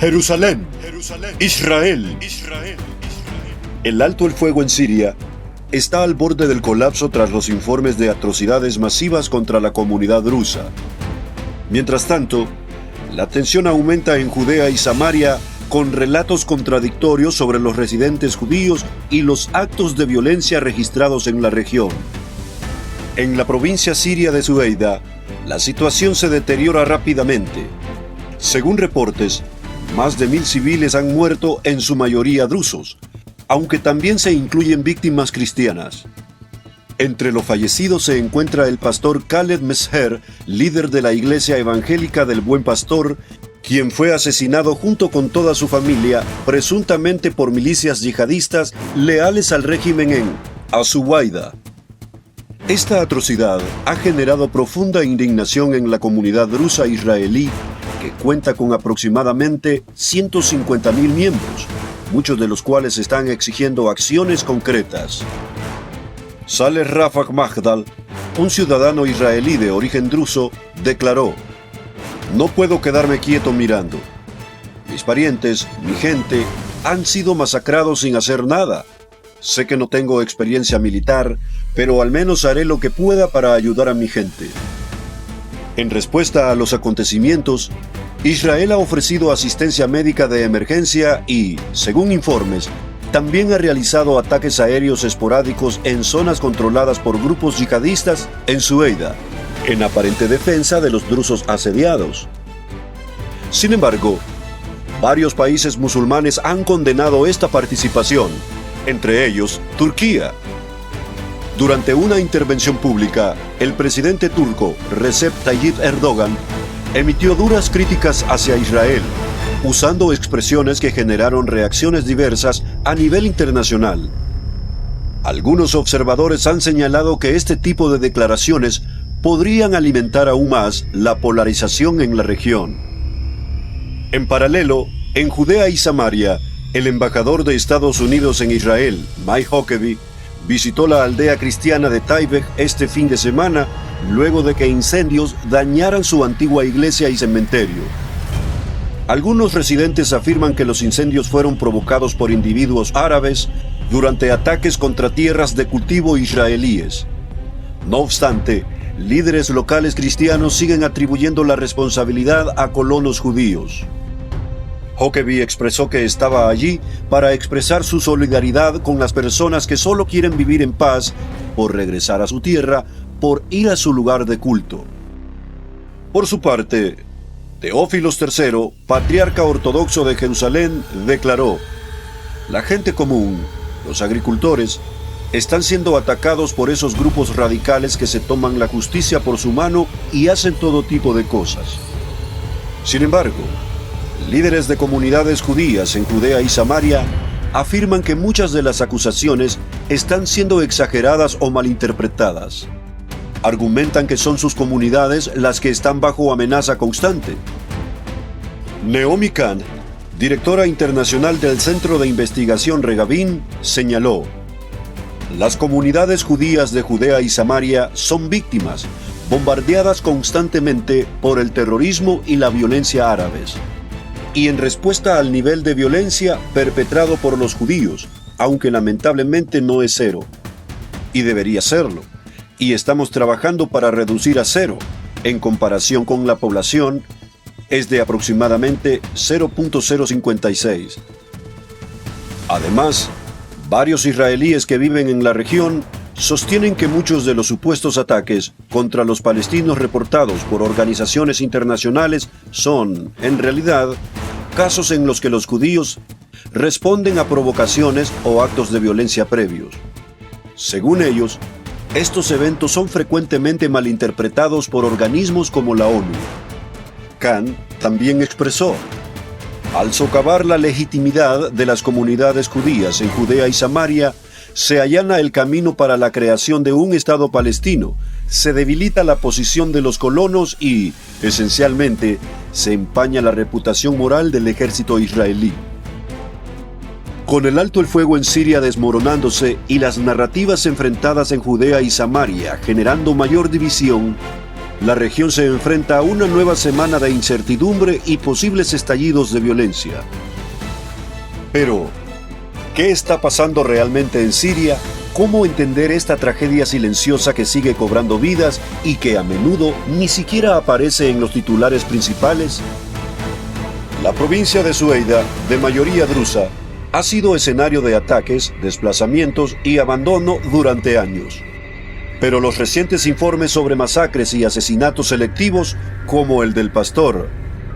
Jerusalén, Israel. El alto el fuego en Siria está al borde del colapso tras los informes de atrocidades masivas contra la comunidad drusa. Mientras tanto, la tensión aumenta en Judea y Samaria con relatos contradictorios sobre los residentes judíos y los actos de violencia registrados en la región. En la provincia siria de Sueida, la situación se deteriora rápidamente. Según reportes, más de 1.000 civiles han muerto, en su mayoría drusos, aunque también se incluyen víctimas cristianas. Entre los fallecidos se encuentra el pastor Khaled Mesher, líder de la Iglesia Evangélica del Buen Pastor, quien fue asesinado junto con toda su familia, presuntamente por milicias yihadistas leales al régimen en As-Suwaida. Esta atrocidad ha generado profunda indignación en la comunidad drusa israelí, que cuenta con aproximadamente 150.000 miembros, muchos de los cuales están exigiendo acciones concretas. Saleh Rafah Magdal, un ciudadano israelí de origen druso, declaró: "No puedo quedarme quieto mirando. Mis parientes, mi gente, han sido masacrados sin hacer nada. Sé que no tengo experiencia militar, pero al menos haré lo que pueda para ayudar a mi gente". En respuesta a los acontecimientos, Israel ha ofrecido asistencia médica de emergencia y, según informes, también ha realizado ataques aéreos esporádicos en zonas controladas por grupos yihadistas en Sueida, en aparente defensa de los drusos asediados. Sin embargo, varios países musulmanes han condenado esta participación, entre ellos Turquía. Durante una intervención pública, el presidente turco Recep Tayyip Erdogan emitió duras críticas hacia Israel, usando expresiones que generaron reacciones diversas a nivel internacional. Algunos observadores han señalado que este tipo de declaraciones podrían alimentar aún más la polarización en la región. En paralelo, en Judea y Samaria, el embajador de Estados Unidos en Israel, Mike Huckabee, visitó la aldea cristiana de Taibeh este fin de semana, luego de que incendios dañaran su antigua iglesia y cementerio. Algunos residentes afirman que los incendios fueron provocados por individuos árabes durante ataques contra tierras de cultivo israelíes. No obstante, líderes locales cristianos siguen atribuyendo la responsabilidad a colonos judíos. Huckabee expresó que estaba allí para expresar su solidaridad con las personas que solo quieren vivir en paz, por regresar a su tierra, por ir a su lugar de culto. Por su parte, Teófilos III, patriarca ortodoxo de Jerusalén, declaró: "La gente común, los agricultores, están siendo atacados por esos grupos radicales que se toman la justicia por su mano y hacen todo tipo de cosas". Sin embargo, líderes de comunidades judías en Judea y Samaria afirman que muchas de las acusaciones están siendo exageradas o malinterpretadas. Argumentan que son sus comunidades las que están bajo amenaza constante. Naomi Kahn, directora internacional del Centro de Investigación Regavim, señaló: "Las comunidades judías de Judea y Samaria son víctimas, bombardeadas constantemente por el terrorismo y la violencia árabes. Y en respuesta al nivel de violencia perpetrado por los judíos, aunque lamentablemente no es cero. Y debería serlo. Y estamos trabajando para reducir a cero. En comparación con la población, es de aproximadamente 0.056. Además, varios israelíes que viven en la región sostienen que muchos de los supuestos ataques contra los palestinos reportados por organizaciones internacionales son, en realidad, casos en los que los judíos responden a provocaciones o actos de violencia previos. Según ellos, estos eventos son frecuentemente malinterpretados por organismos como la ONU. Kahn también expresó: "Al socavar la legitimidad de las comunidades judías en Judea y Samaria, se allana el camino para la creación de un Estado palestino, se debilita la posición de los colonos y, esencialmente, se empaña la reputación moral del ejército israelí". Con el alto el fuego en Siria desmoronándose y las narrativas enfrentadas en Judea y Samaria generando mayor división, la región se enfrenta a una nueva semana de incertidumbre y posibles estallidos de violencia. Pero, ¿qué está pasando realmente en Siria? ¿Cómo entender esta tragedia silenciosa que sigue cobrando vidas y que a menudo ni siquiera aparece en los titulares principales? La provincia de Sueida, de mayoría drusa, ha sido escenario de ataques, desplazamientos y abandono durante años. Pero los recientes informes sobre masacres y asesinatos selectivos, como el del pastor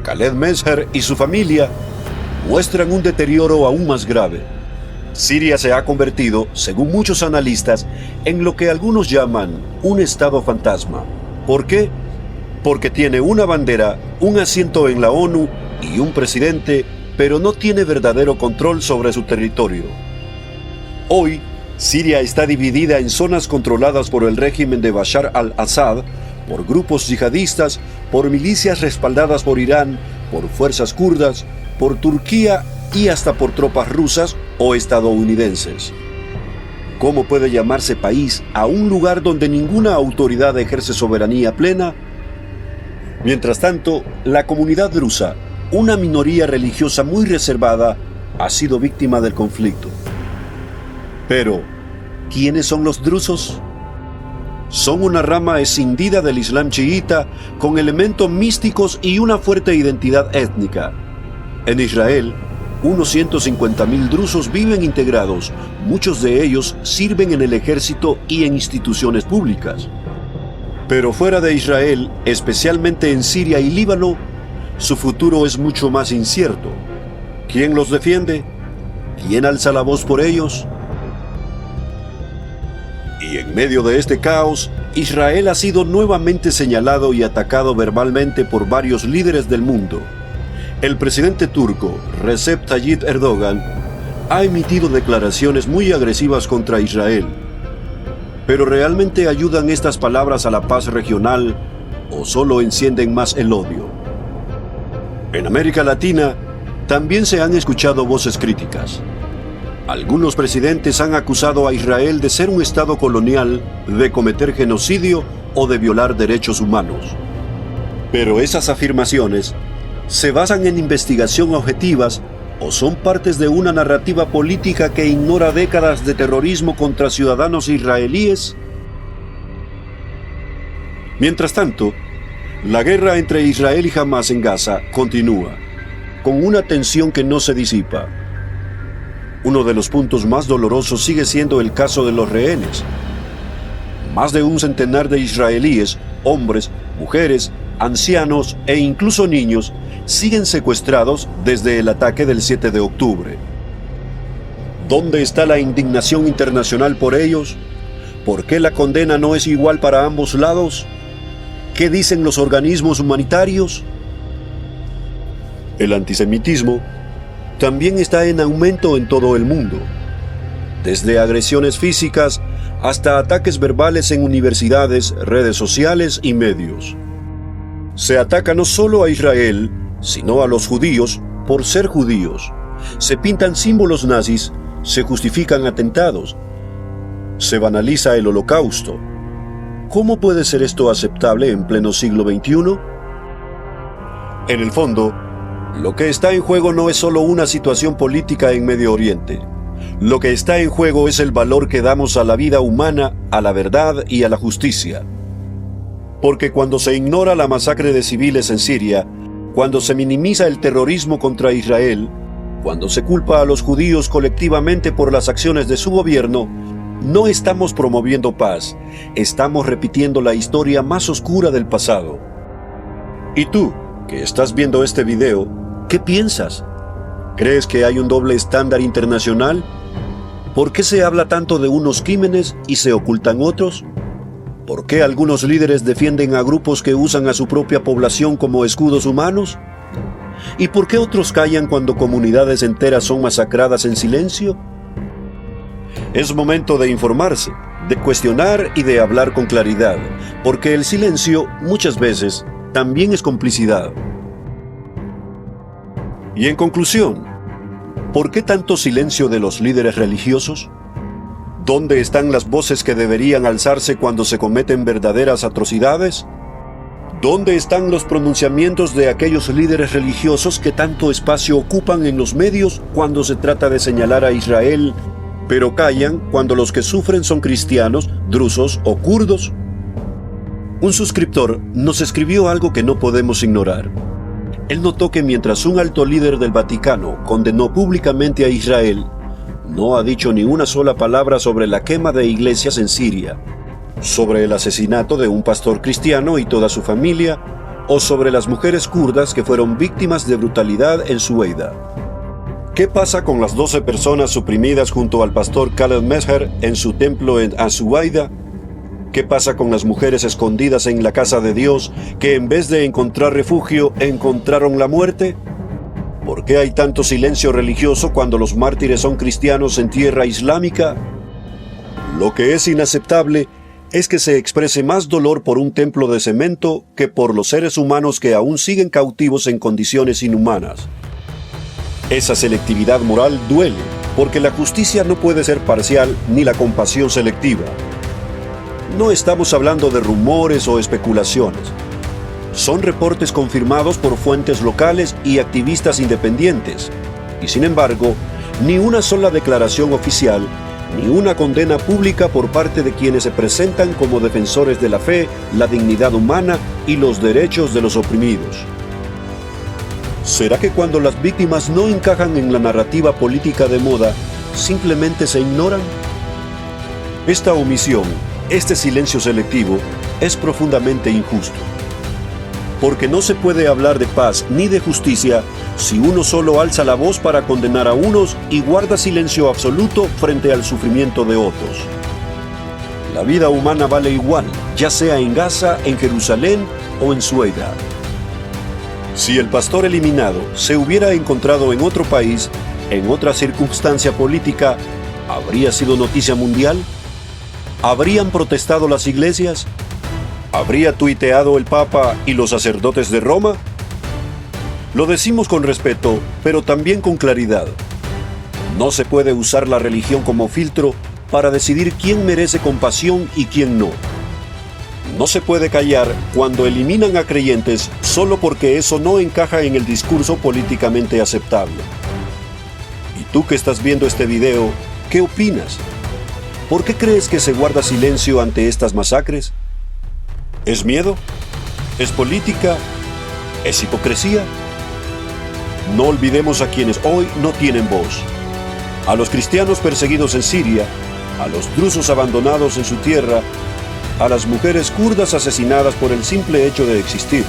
Khaled Mesher y su familia, muestran un deterioro aún más grave. Siria se ha convertido, según muchos analistas, en lo que algunos llaman un estado fantasma. ¿Por qué? Porque tiene una bandera, un asiento en la ONU y un presidente, pero no tiene verdadero control sobre su territorio. Hoy, Siria está dividida en zonas controladas por el régimen de Bashar al-Assad, por grupos yihadistas, por milicias respaldadas por Irán, por fuerzas kurdas, por Turquía y hasta por tropas rusas o estadounidenses. ¿Cómo puede llamarse país a un lugar donde ninguna autoridad ejerce soberanía plena? Mientras tanto, la comunidad drusa, una minoría religiosa muy reservada, ha sido víctima del conflicto. Pero, ¿quiénes son los drusos? Son una rama escindida del Islam chiita con elementos místicos y una fuerte identidad étnica. En Israel, unos 150.000 drusos viven integrados, muchos de ellos sirven en el ejército y en instituciones públicas. Pero fuera de Israel, especialmente en Siria y Líbano, su futuro es mucho más incierto. ¿Quién los defiende? ¿Quién alza la voz por ellos? Y en medio de este caos, Israel ha sido nuevamente señalado y atacado verbalmente por varios líderes del mundo. El presidente turco, Recep Tayyip Erdogan, ha emitido declaraciones muy agresivas contra Israel. ¿Pero realmente ayudan estas palabras a la paz regional o solo encienden más el odio? En América Latina, también se han escuchado voces críticas. Algunos presidentes han acusado a Israel de ser un estado colonial, de cometer genocidio o de violar derechos humanos. Pero esas afirmaciones ¿se basan en investigación objetivas o son partes de una narrativa política que ignora décadas de terrorismo contra ciudadanos israelíes? Mientras tanto, la guerra entre Israel y Hamás en Gaza continúa, con una tensión que no se disipa. Uno de los puntos más dolorosos sigue siendo el caso de los rehenes. Más de un centenar de israelíes, hombres, mujeres, ancianos e incluso niños, siguen secuestrados desde el ataque del 7 de octubre. ¿Dónde está la indignación internacional por ellos? ¿Por qué la condena no es igual para ambos lados? ¿Qué dicen los organismos humanitarios? El antisemitismo también está en aumento en todo el mundo, desde agresiones físicas hasta ataques verbales en universidades, redes sociales y medios. Se ataca no solo a Israel, sino a los judíos por ser judíos. Se pintan símbolos nazis, se justifican atentados, se banaliza el Holocausto. ¿Cómo puede ser esto aceptable en pleno siglo XXI? En el fondo, lo que está en juego no es solo una situación política en Medio Oriente. Lo que está en juego es el valor que damos a la vida humana, a la verdad y a la justicia. Porque cuando se ignora la masacre de civiles en Siria, cuando se minimiza el terrorismo contra Israel, cuando se culpa a los judíos colectivamente por las acciones de su gobierno, no estamos promoviendo paz, estamos repitiendo la historia más oscura del pasado. ¿Y tú, que estás viendo este video, qué piensas? ¿Crees que hay un doble estándar internacional? ¿Por qué se habla tanto de unos crímenes y se ocultan otros? ¿Por qué algunos líderes defienden a grupos que usan a su propia población como escudos humanos? ¿Y por qué otros callan cuando comunidades enteras son masacradas en silencio? Es momento de informarse, de cuestionar y de hablar con claridad, porque el silencio, muchas veces, también es complicidad. Y en conclusión, ¿por qué tanto silencio de los líderes religiosos? ¿Dónde están las voces que deberían alzarse cuando se cometen verdaderas atrocidades? ¿Dónde están los pronunciamientos de aquellos líderes religiosos que tanto espacio ocupan en los medios cuando se trata de señalar a Israel, pero callan cuando los que sufren son cristianos, drusos o kurdos? Un suscriptor nos escribió algo que no podemos ignorar. Él notó que mientras un alto líder del Vaticano condenó públicamente a Israel, no ha dicho ni una sola palabra sobre la quema de iglesias en Siria, sobre el asesinato de un pastor cristiano y toda su familia, o sobre las mujeres kurdas que fueron víctimas de brutalidad en Sueida. ¿Qué pasa con las 12 personas suprimidas junto al pastor Khaled Mesher en su templo en As-Suwaida? ¿Qué pasa con las mujeres escondidas en la casa de Dios que en vez de encontrar refugio encontraron la muerte? ¿Por qué hay tanto silencio religioso cuando los mártires son cristianos en tierra islámica? Lo que es inaceptable es que se exprese más dolor por un templo de cemento que por los seres humanos que aún siguen cautivos en condiciones inhumanas. Esa selectividad moral duele, porque la justicia no puede ser parcial ni la compasión selectiva. No estamos hablando de rumores o especulaciones. Son reportes confirmados por fuentes locales y activistas independientes. Y sin embargo, ni una sola declaración oficial, ni una condena pública por parte de quienes se presentan como defensores de la fe, la dignidad humana y los derechos de los oprimidos. ¿Será que cuando las víctimas no encajan en la narrativa política de moda, simplemente se ignoran? Esta omisión, este silencio selectivo, es profundamente injusto. Porque no se puede hablar de paz ni de justicia si uno solo alza la voz para condenar a unos y guarda silencio absoluto frente al sufrimiento de otros. La vida humana vale igual, ya sea en Gaza, en Jerusalén o en Sueida. Si el pastor eliminado se hubiera encontrado en otro país, en otra circunstancia política, ¿habría sido noticia mundial? ¿Habrían protestado las iglesias? ¿Habría tuiteado el Papa y los sacerdotes de Roma? Lo decimos con respeto, pero también con claridad. No se puede usar la religión como filtro para decidir quién merece compasión y quién no. No se puede callar cuando eliminan a creyentes solo porque eso no encaja en el discurso políticamente aceptable. ¿Y tú que estás viendo este video, qué opinas? ¿Por qué crees que se guarda silencio ante estas masacres? ¿Es miedo? ¿Es política? ¿Es hipocresía? No olvidemos a quienes hoy no tienen voz. A los cristianos perseguidos en Siria, a los drusos abandonados en su tierra, a las mujeres kurdas asesinadas por el simple hecho de existir.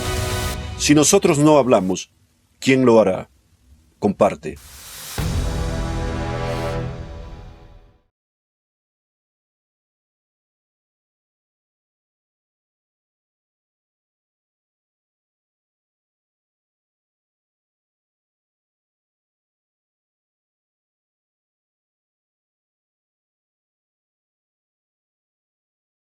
Si nosotros no hablamos, ¿quién lo hará? Comparte.